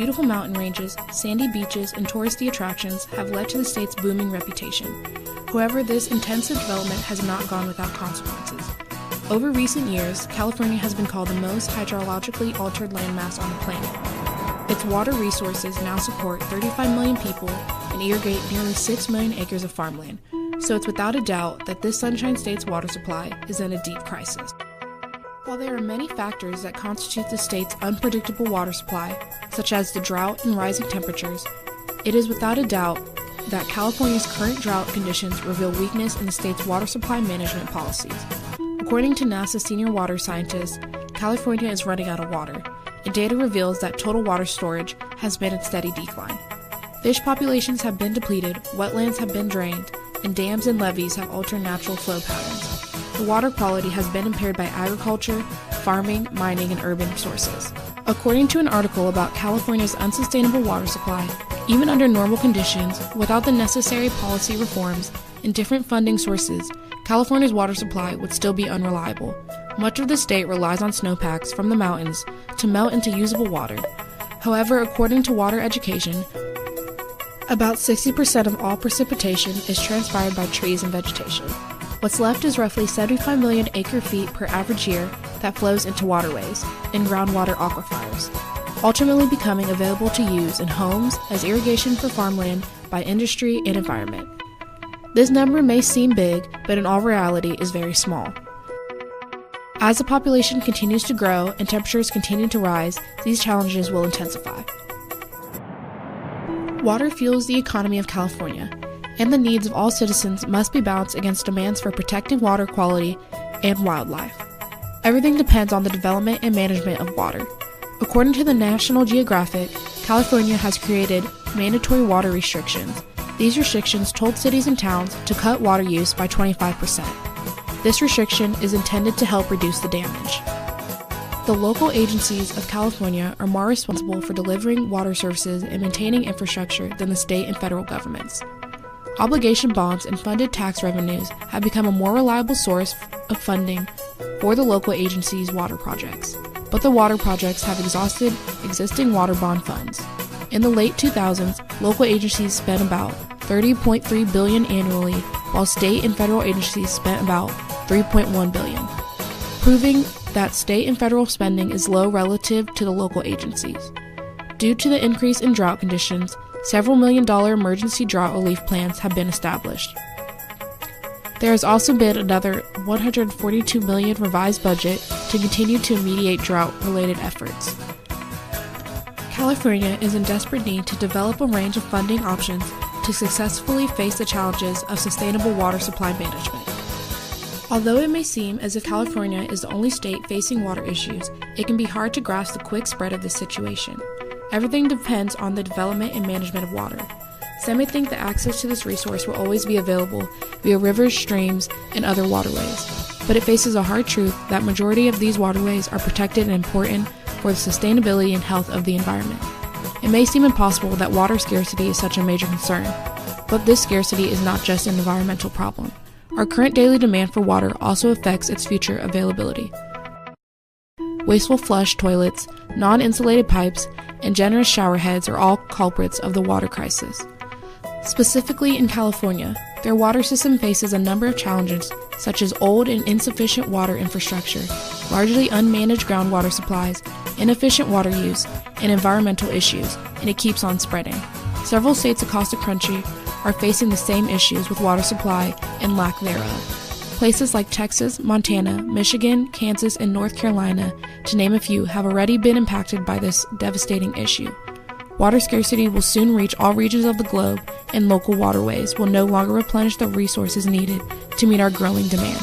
beautiful mountain ranges, sandy beaches, and touristy attractions have led to the state's booming reputation. However, this intensive development has not gone without consequences. Over recent years, California has been called the most hydrologically altered landmass on the planet. Its water resources now support 35 million people and irrigate nearly 6 million acres of farmland, so it's without a doubt that this Sunshine State's water supply is in a deep crisis. While there are many factors that constitute the state's unpredictable water supply, such as the drought and rising temperatures, it is without a doubt that California's current drought conditions reveal weakness in the state's water supply management policies. According to NASA senior water scientists, California is running out of water, and data reveals that total water storage has been in steady decline. Fish populations have been depleted, wetlands have been drained, and dams and levees have altered natural flow patterns. The water quality has been impaired by agriculture, farming, mining, and urban sources. According to an article about California's unsustainable water supply, even under normal conditions, without the necessary policy reforms and different funding sources, California's water supply would still be unreliable. Much of the state relies on snowpacks from the mountains to melt into usable water. However, according to Water Education, about 60% of all precipitation is transpired by trees and vegetation. What's left is roughly 75 million acre-feet per average year that flows into waterways and groundwater aquifers, ultimately becoming available to use in homes as irrigation for farmland by industry and environment. This number may seem big, but in all reality is very small. As the population continues to grow and temperatures continue to rise, these challenges will intensify. Water fuels the economy of California, and the needs of all citizens must be balanced against demands for protecting water quality and wildlife. Everything depends on the development and management of water. According to the National Geographic, California has created mandatory water restrictions. These restrictions told cities and towns to cut water use by 25%. This restriction is intended to help reduce the damage. The local agencies of California are more responsible for delivering water services and maintaining infrastructure than the state and federal governments. Obligation bonds and funded tax revenues have become a more reliable source of funding for the local agencies' water projects, but the water projects have exhausted existing water bond funds. In the late 2000s, local agencies spent about $30.3 billion annually, while state and federal agencies spent about $3.1 billion, proving that state and federal spending is low relative to the local agencies. Due to the increase in drought conditions, several million-dollar emergency drought relief plans have been established. There has also been another $142 million revised budget to continue to mediate drought-related efforts. California is in desperate need to develop a range of funding options to successfully face the challenges of sustainable water supply management. Although it may seem as if California is the only state facing water issues, it can be hard to grasp the quick spread of this situation. Everything depends on the development and management of water. Some may think that access to this resource will always be available via rivers, streams, and other waterways, but it faces a hard truth that majority of these waterways are protected and important for the sustainability and health of the environment. It may seem impossible that water scarcity is such a major concern, but this scarcity is not just an environmental problem. Our current daily demand for water also affects its future availability. Wasteful flush toilets, non-insulated pipes, and generous shower heads are all culprits of the water crisis. Specifically in California, their water system faces a number of challenges such as old and insufficient water infrastructure, largely unmanaged groundwater supplies, inefficient water use, and environmental issues, and it keeps on spreading. Several states across the country are facing the same issues with water supply and lack thereof. Places like Texas, Montana, Michigan, Kansas, and North Carolina, to name a few, have already been impacted by this devastating issue. Water scarcity will soon reach all regions of the globe, and local waterways will no longer replenish the resources needed to meet our growing demand.